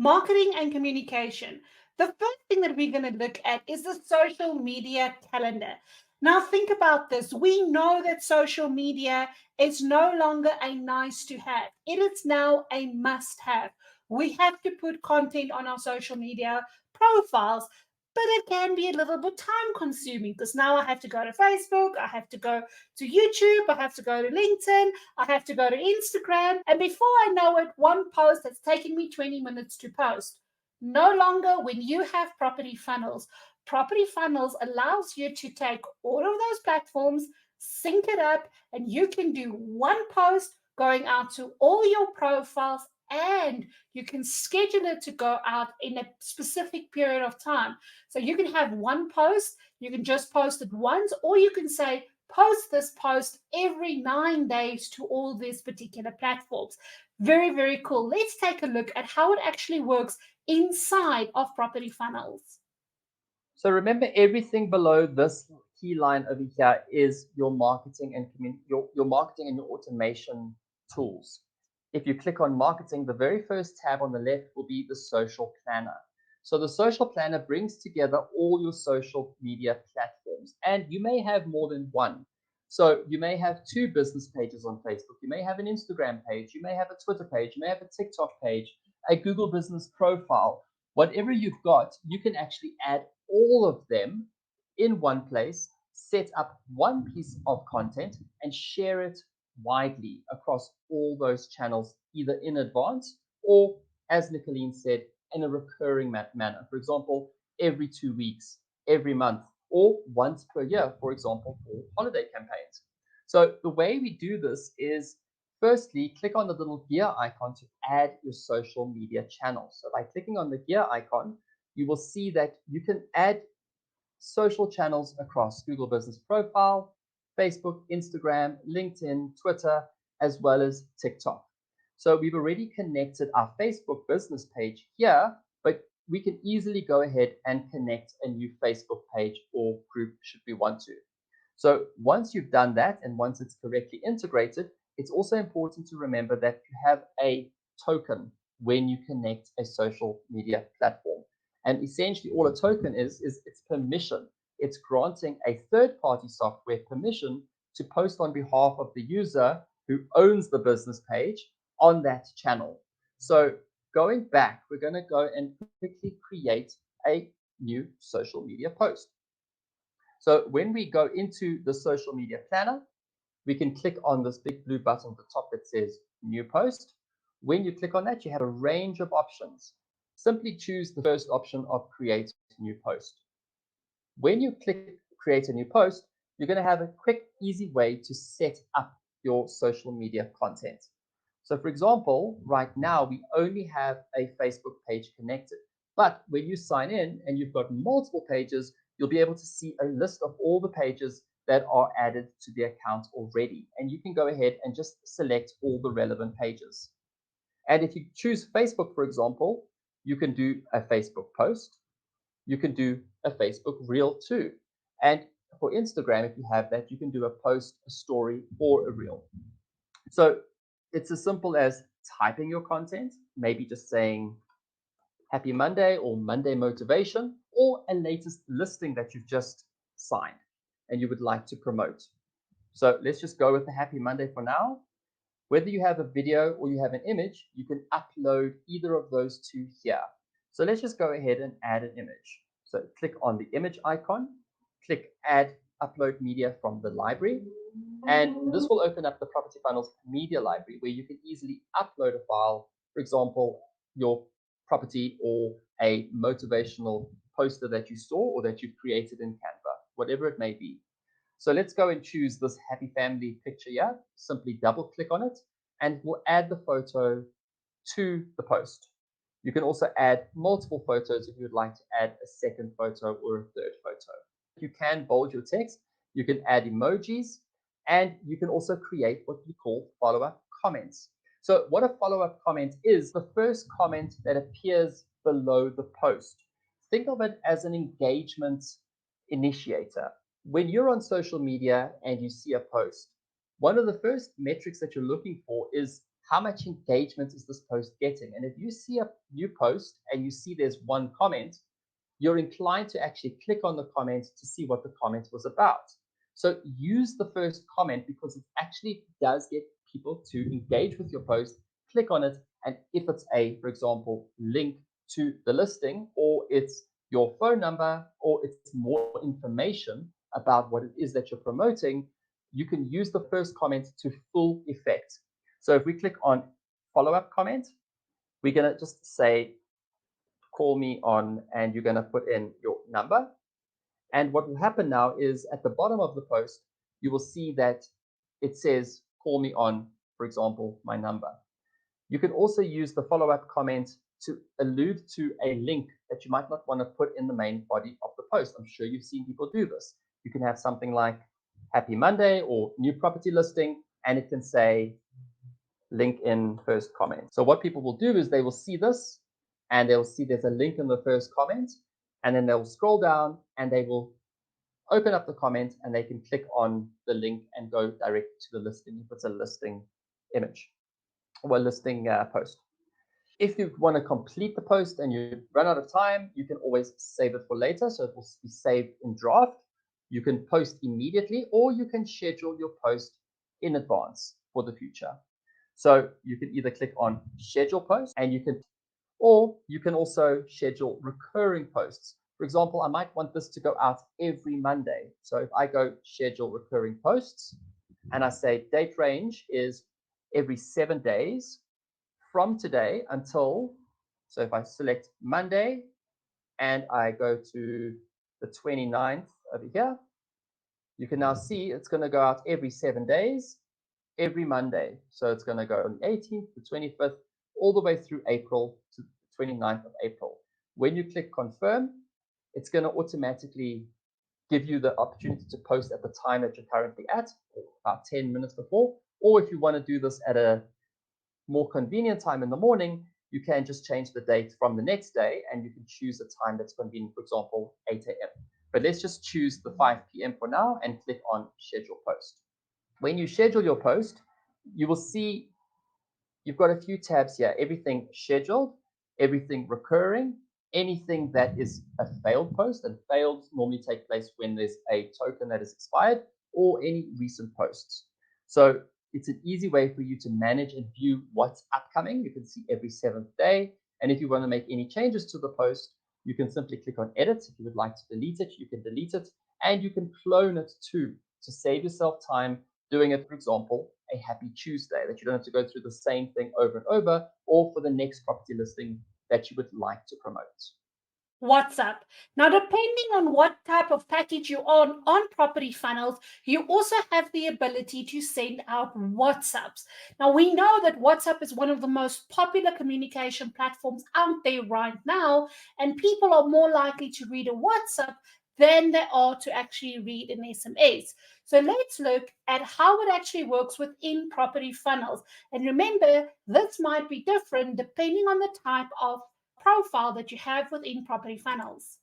Marketing and communication. The first thing that we're going to look at is the social media calendar. Now, think about this. We know that social media is no longer a nice to have, it is now a must have. We have to put content on our social media profiles, but it can be a little bit time consuming because now I have to go to Facebook, I have to go to YouTube, I have to go to LinkedIn, I have to go to Instagram. And before I know it, one post that's taking me 20 minutes to post. No longer when you have property funnels. Property funnels allows you to take all of those platforms, sync it up, and you can do one post going out to all your profiles, and you can schedule it to go out in a specific period of time. So you can have one post, you can just post it once, or you can say, post this post every 9 days to all these particular platforms. Very, very cool. Let's take a look at how it actually works inside of property funnels. So remember, everything below this key line over here is your marketing and your marketing and your automation tools. If you click on marketing, the very first tab on the left will be the social planner. So the social planner brings together all your social media platforms, and you may have more than one. So you may have two business pages on Facebook, you may have an Instagram page, you may have a Twitter page, you may have a TikTok page, a Google business profile. Whatever you've got, you can actually add all of them in one place, set up one piece of content, and share it widely across all those channels, either in advance or, as Nicolene said, in a recurring manner. For example, every 2 weeks, every month, or once per year, for example, for holiday campaigns. So the way we do this is, firstly, click on the little gear icon to add your social media channel. So by clicking on the gear icon, you will see that you can add social channels across Google Business Profile, Facebook, Instagram, LinkedIn, Twitter, as well as TikTok. So we've already connected our Facebook business page here, but we can easily go ahead and connect a new Facebook page or group should we want to. So once you've done that, and once it's correctly integrated, it's also important to remember that you have a token when you connect a social media platform. And essentially all a token is it's permission. It's granting a third-party software permission to post on behalf of the user who owns the business page on that channel. So going back, we're going to go and quickly create a new social media post. So when we go into the social media planner, we can click on this big blue button at the top that says new post. When you click on that, you have a range of options. Simply choose the first option of create new post. When you click create a new post, you're going to have a quick, easy way to set up your social media content. So for example, right now we only have a Facebook page connected. But when you sign in and you've got multiple pages, you'll be able to see a list of all the pages that are added to the account already. And you can go ahead and just select all the relevant pages. And if you choose Facebook, for example, you can do a Facebook post. You can do a Facebook reel too. And for Instagram, if you have that, you can do a post, a story, or a reel. So it's as simple as typing your content, maybe just saying Happy Monday or Monday motivation, or a latest listing that you've just signed and you would like to promote. So let's just go with the Happy Monday for now. Whether you have a video or you have an image, you can upload either of those two here. So let's just go ahead and add an image. So click on the image icon, click add upload media from the library, and this will open up the Property Funnels media library where you can easily upload a file, for example, your property or a motivational poster that you saw or that you've created in Canva, whatever it may be. So let's go and choose this happy family picture here. Simply double click on it and we'll add the photo to the post. You can also add multiple photos if you would like to add a second photo or a third photo. You can bold your text, you can add emojis, and you can also create what we call follow-up comments. So what a follow-up comment is, the first comment that appears below the post. Think of it as an engagement initiator. When you're on social media and you see a post, one of the first metrics that you're looking for is how much engagement is this post getting? And if you see a new post and you see there's one comment, you're inclined to actually click on the comment to see what the comment was about. So use the first comment because it actually does get people to engage with your post, click on it, and if it's for example, link to the listing, or it's your phone number, or it's more information about what it is that you're promoting, you can use the first comment to full effect. So if we click on follow-up comment, we're going to just say, call me on, and you're going to put in your number. And what will happen now is at the bottom of the post, you will see that it says, call me on, for example, my number. You can also use the follow-up comment to allude to a link that you might not want to put in the main body of the post. I'm sure you've seen people do this. You can have something like Happy Monday or new property listing, and it can say link in first comment. So what people will do is they will see this and they'll see there's a link in the first comment, and then they'll scroll down and they will open up the comment and they can click on the link and go direct to the listing if it's a listing image or a listing post. If you want to complete the post and you run out of time, you can always save it for later. So it will be saved in draft. You can post immediately, or you can schedule your post in advance for the future. So you can either click on schedule post and or you can also schedule recurring posts. For example, I might want this to go out every Monday. So if I go schedule recurring posts and I say date range is every 7 days from today until, so if I select Monday and I go to the 29th over here, you can now see it's going to go out every 7 days, every Monday. So it's going to go on the 18th, the 25th, all the way through April to the 29th of April. When you click confirm, it's going to automatically give you the opportunity to post at the time that you're currently at, about 10 minutes before. Or if you want to do this at a more convenient time in the morning, you can just change the date from the next day and you can choose a time that's convenient, for example, 8 a.m. But let's just choose the 5 p.m. for now and click on schedule post. When you schedule your post, you will see you've got a few tabs here, everything scheduled, everything recurring, anything that is a failed post, and failed normally take place when there's a token that is expired, or any recent posts. So it's an easy way for you to manage and view what's upcoming. You can see every 7th day. And if you want to make any changes to the post, you can simply click on edit. If you would like to delete it, you can delete it, and you can clone it too to save yourself time doing it, for example, a Happy Tuesday, that you don't have to go through the same thing over and over, or for the next property listing that you would like to promote. WhatsApp. Now, depending on what type of package you're on Property Funnels, you also have the ability to send out WhatsApps. Now, we know that WhatsApp is one of the most popular communication platforms out there right now, and people are more likely to read a WhatsApp than they are to actually read an SMS. So let's look at how it actually works within Property Funnels. And remember, this might be different depending on the type of profile that you have within Property Funnels.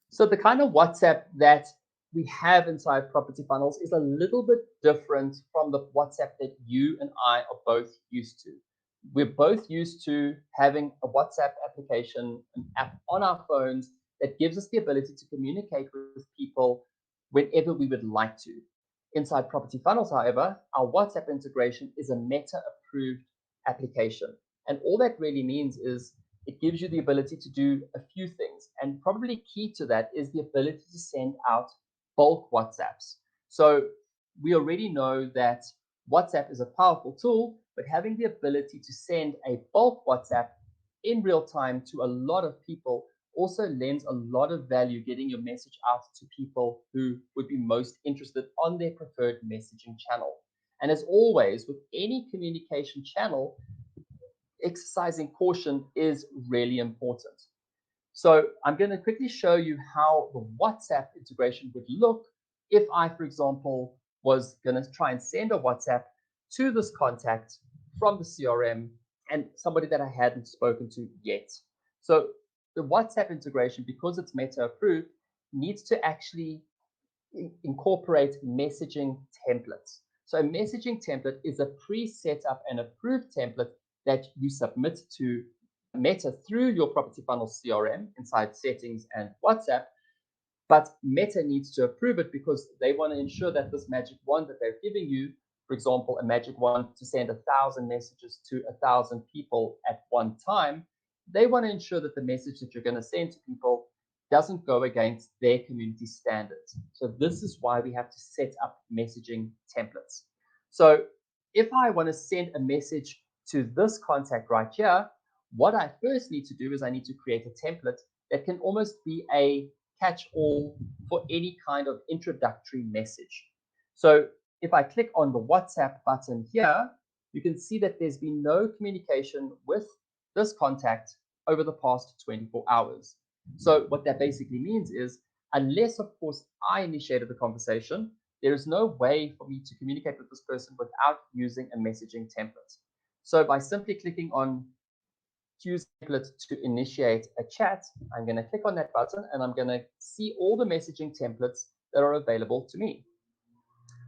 So the kind of WhatsApp that we have inside Property Funnels is a little bit different from the WhatsApp that you and I are both used to. We're both used to having a WhatsApp application, an app on our phones that gives us the ability to communicate with people whenever we would like to. Inside Property Funnels, however, our WhatsApp integration is a Meta-approved application. And all that really means is it gives you the ability to do a few things. And probably key to that is the ability to send out bulk WhatsApps. So we already know that WhatsApp is a powerful tool, but having the ability to send a bulk WhatsApp in real time to a lot of people also lends a lot of value getting your message out to people who would be most interested on their preferred messaging channel. And as always, with any communication channel, exercising caution is really important. So I'm going to quickly show you how the WhatsApp integration would look if I, for example, was going to try and send a WhatsApp to this contact from the CRM and somebody that I hadn't spoken to yet. So the WhatsApp integration, because it's Meta approved, needs to actually incorporate messaging templates. So a messaging template is a pre-set up and approved template that you submit to Meta through your Property Funnel CRM inside settings and WhatsApp. But Meta needs to approve it because they want to ensure that this magic wand that they're giving you, for example, a magic wand to send 1,000 messages to 1,000 people at one time, they want to ensure that the message that you're going to send to people doesn't go against their community standards. So this is why we have to set up messaging templates. So if I want to send a message to this contact right here, what I first need to do is I need to create a template that can almost be a catch-all for any kind of introductory message. So if I click on the WhatsApp button here, you can see that there's been no communication with this contact over the past 24 hours. So what that basically means is, unless, of course, I initiated the conversation, there is no way for me to communicate with this person without using a messaging template. So by simply clicking on Use template to initiate a chat, I'm going to click on that button and I'm going to see all the messaging templates that are available to me.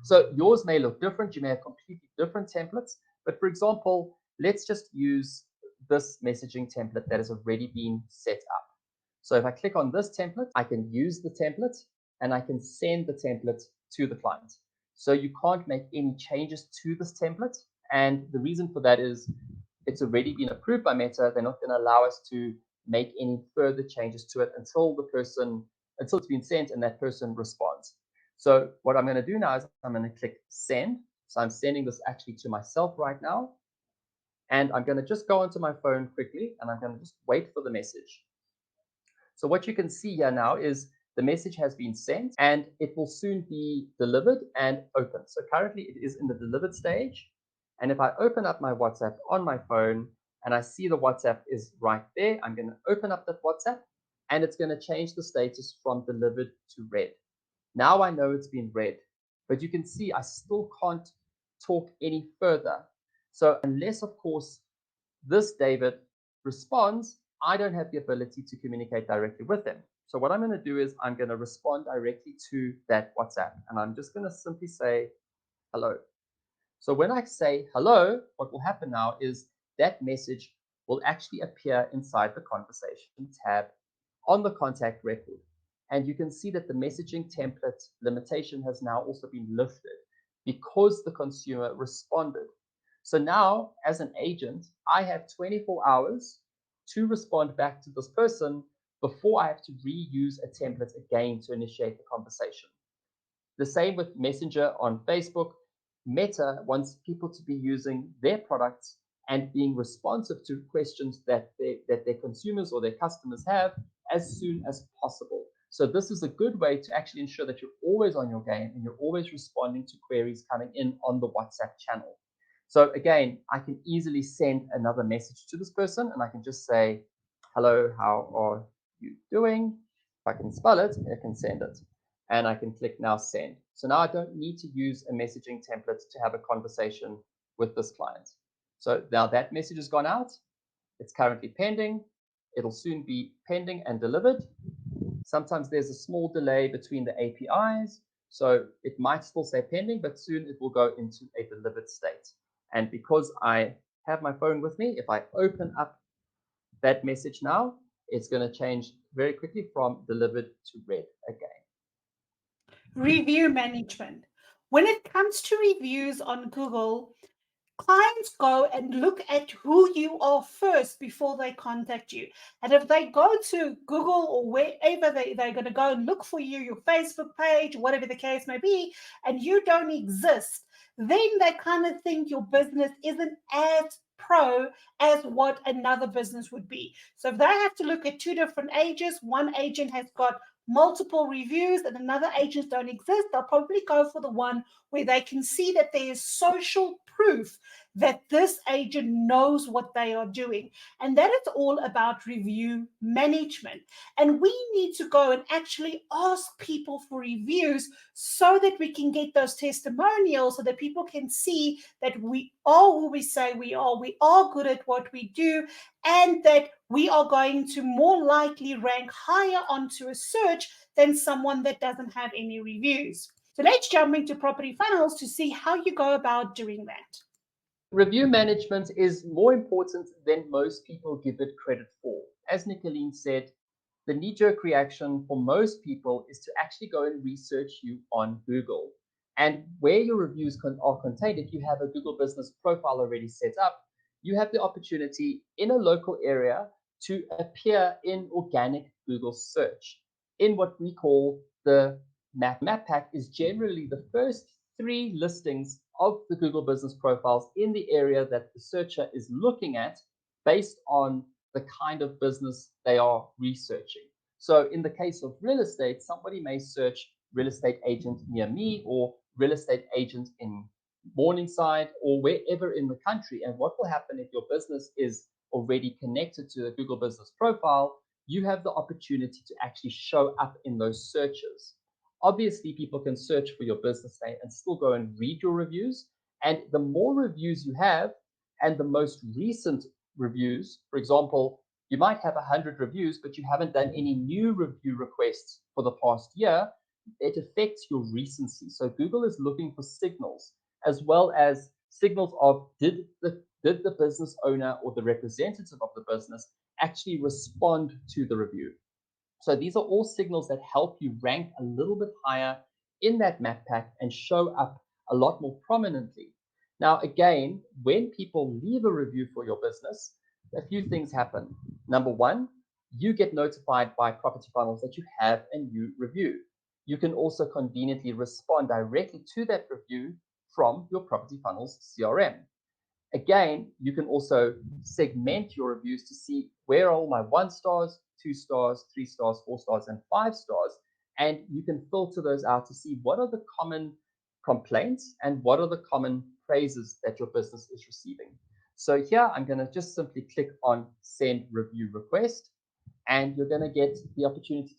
So yours may look different. You may have completely different templates. But for example, let's just use this messaging template that has already been set up. So if I click on this template, I can use the template and I can send the template to the client. So you can't make any changes to this template. And the reason for that is it's already been approved by Meta. They're not going to allow us to make any further changes to it until it's been sent and that person responds. So what I'm going to do now is I'm going to click send. So I'm sending this actually to myself right now. And I'm going to just go onto my phone quickly and I'm going to just wait for the message. So what you can see here now is the message has been sent and it will soon be delivered and open. So currently it is in the delivered stage. And if I open up my WhatsApp on my phone and I see the WhatsApp is right there, I'm going to open up that WhatsApp and it's going to change the status from delivered to read. Now I know it's been read, but you can see I still can't talk any further. So unless, of course, this David responds, I don't have the ability to communicate directly with him. So what I'm going to do is I'm going to respond directly to that WhatsApp and I'm just going to simply say hello. So when I say hello, what will happen now is that message will actually appear inside the conversation tab on the contact record. And you can see that the messaging template limitation has now also been lifted because the consumer responded. So now, as an agent, I have 24 hours to respond back to this person before I have to reuse a template again to initiate the conversation. The same with Messenger on Facebook. Meta wants people to be using their products and being responsive to questions that their consumers or their customers have as soon as possible. So this is a good way to actually ensure that you're always on your game and you're always responding to queries coming in on the WhatsApp channel. So again, I can easily send another message to this person and I can just say, hello, how are you doing? If I can spell it, I can send it. And I can click now send. So now I don't need to use a messaging template to have a conversation with this client. So now that message has gone out. It's currently pending. It'll soon be pending and delivered. Sometimes there's a small delay between the APIs. So it might still say pending, but soon it will go into a delivered state. And because I have my phone with me, if I open up that message now, it's going to change very quickly from delivered to read again. Review management. When it comes to reviews on Google, clients go and look at who you are first before they contact you. And if they go to Google or wherever they're going to go and look for you, your Facebook page, whatever the case may be, and you don't exist, then they kind of think your business isn't as pro as what another business would be. So if they have to look at two different agents, one agent has got multiple reviews and another agents don't exist, they'll probably go for the one where they can see that there is social proof that this agent knows what they are doing. And that is all about review management. And we need to go and actually ask people for reviews so that we can get those testimonials, so that people can see that we are who we say we are good at what we do, and that we are going to more likely rank higher onto a search than someone that doesn't have any reviews. So let's jump into property funnels to see how you go about doing that. Review management is more important than most people give it credit for. As Nicolene said, the knee-jerk reaction for most people is to actually go and research you on Google. And where your reviews are contained, if you have a Google business profile already set up, you have the opportunity in a local area to appear in organic Google search. In what we call the map pack is generally the first 3 listings of the Google business profiles in the area that the searcher is looking at based on the kind of business they are researching. So in the case of real estate, somebody may search real estate agent near me or real estate agent in Morningside or wherever in the country. And what will happen if your business is already connected to the Google business profile, you have the opportunity to actually show up in those searches. Obviously, people can search for your business name and still go and read your reviews. And the more reviews you have and the most recent reviews, for example, you might have 100 reviews, but you haven't done any new review requests for the past year, it affects your recency. So Google is looking for signals, as well as signals of did the business owner or the representative of the business actually respond to the review. So these are all signals that help you rank a little bit higher in that map pack and show up a lot more prominently. Now, again, when people leave a review for your business, a few things happen. Number one, you get notified by Property Funnels that you have a new review. You can also conveniently respond directly to that review from your Property Funnels CRM. Again, you can also segment your reviews to see where are all my 1 stars, 2 stars, 3 stars, 4 stars, and 5 stars. And you can filter those out to see what are the common complaints and what are the common praises that your business is receiving. So here, I'm going to just simply click on send review request, and you're going to get the opportunity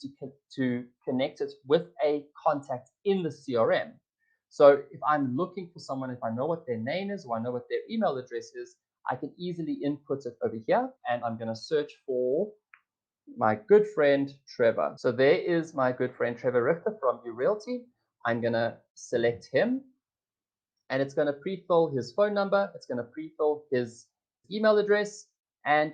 to connect it with a contact in the CRM. So if I'm looking for someone, if I know what their name is or I know what their email address is, I can easily input it over here, and I'm going to search for my good friend Trevor. So there is my good friend Trevor Richter from uRealty. I'm going to select him, and it's going to pre-fill his phone number. It's going to pre-fill his email address, and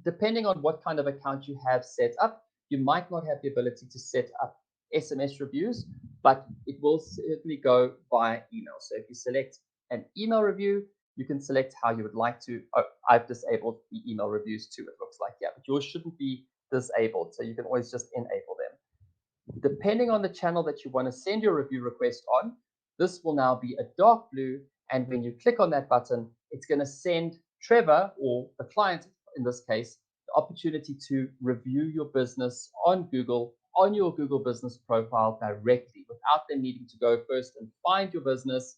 depending on what kind of account you have set up, you might not have the ability to set up SMS reviews, but it will certainly go via email. So if you select an email review, you can select how you would like to. Oh, I've disabled the email reviews too, it looks like. Yeah, but yours shouldn't be disabled. So you can always just enable them. Depending on the channel that you want to send your review request on, this will now be a dark blue. And when you click on that button, it's going to send Trevor, or the client in this case, the opportunity to review your business on Google, on your Google business profile directly, without them needing to go first and find your business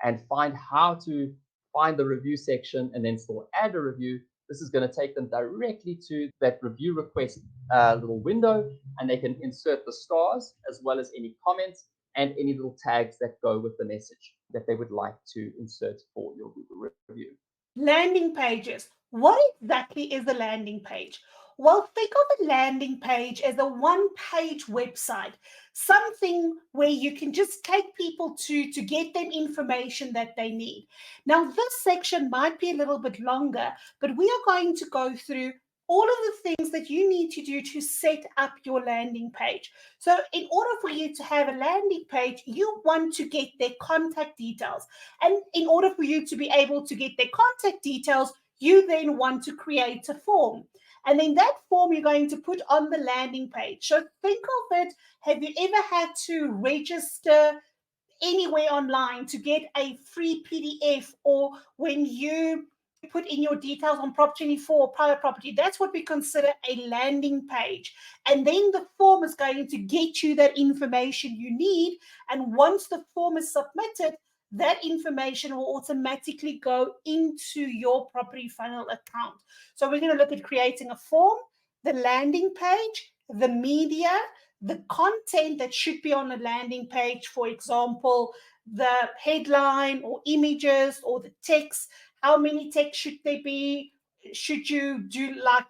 and find how to find the review section and then still add a review. This is going to take them directly to that review request little window, and they can insert the stars as well as any comments and any little tags that go with the message that they would like to insert for your Google review. Landing pages. What exactly is a landing page? Well, think of a landing page as a one-page website, something where you can just take people to get them information that they need. Now, this section might be a little bit longer, but we are going to go through all of the things that you need to do to set up your landing page. So in order for you to have a landing page, you want to get their contact details. And in order for you to be able to get their contact details, you then want to create a form. And then that form you're going to put on the landing page. So think of it, have you ever had to register anywhere online to get a free PDF, or when you put in your details on Prop24 or private property? That's what we consider a landing page. And then the form is going to get you that information you need. And once the form is submitted, that information will automatically go into your Property Funnel account. So we're going to look at creating a form, the landing page, the media, the content that should be on a landing page, for example, the headline or images or the text. How many text should there be? Should you do like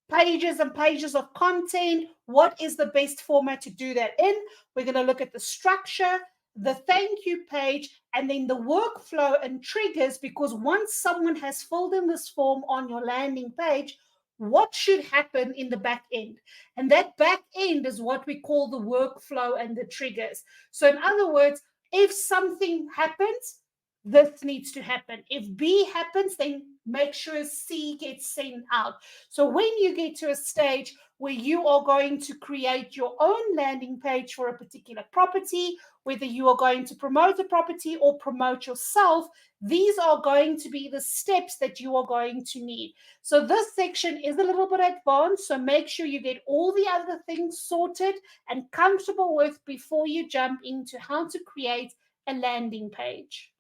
pages and pages of content? What is the best format to do that in? We're going to look at the structure, the thank you page, and then the workflow and triggers, because once someone has filled in this form on your landing page, what should happen in the back end? And that back end is what we call the workflow and the triggers. So in other words, if something happens, this needs to happen. If B happens, then make sure C gets sent out. So when you get to a stage where you are going to create your own landing page for a particular property, whether you are going to promote a property or promote yourself, these are going to be the steps that you are going to need. So this section is a little bit advanced, so make sure you get all the other things sorted and comfortable with before you jump into how to create a landing page.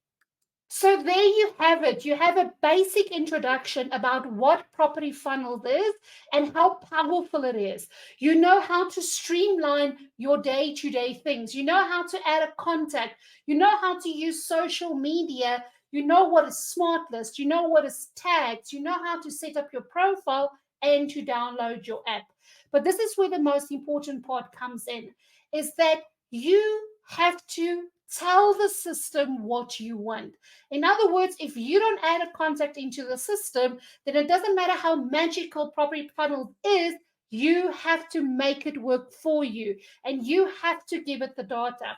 So there you have it. You have a basic introduction about what Property Funnels is and how powerful it is. You know how to streamline your day-to-day things. You know how to add a contact. You know how to use social media. You know what is smart list. You know what is tags. You know how to set up your profile and to download your app. But this is where the most important part comes in, is that you have to tell the system what you want. In other words, if you don't add a contact into the system, then it doesn't matter how magical Property Funnels is, you have to make it work for you and you have to give it the data.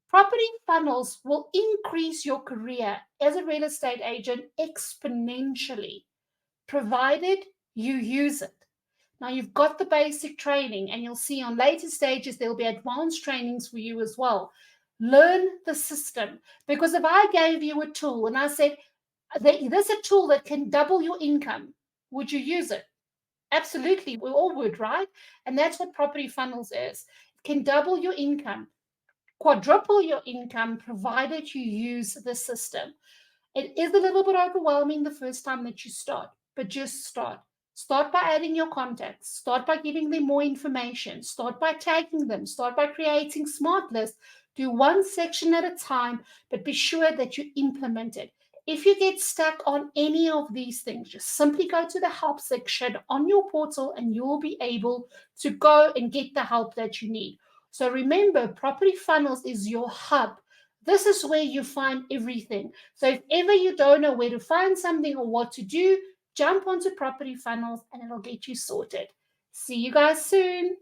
Property Funnels will increase your career as a real estate agent exponentially, provided you use it. Now you've got the basic training, and you'll see on later stages there'll be advanced trainings for you as well. Learn the system, because if I gave you a tool and I said, there's a tool that can double your income, would you use it? Absolutely, we all would, right? And that's what Property Funnels is. It can double your income, quadruple your income, provided you use the system. It is a little bit overwhelming the first time that you start, but just start. Start by adding your contacts. Start by giving them more information. Start by tagging them. Start by creating smart lists. Do one section at a time, but be sure that you implement it. If you get stuck on any of these things, just simply go to the help section on your portal and you'll be able to go and get the help that you need. So remember, Property Funnels is your hub. This is where you find everything. So if ever you don't know where to find something or what to do, jump onto Property Funnels and it'll get you sorted. See you guys soon.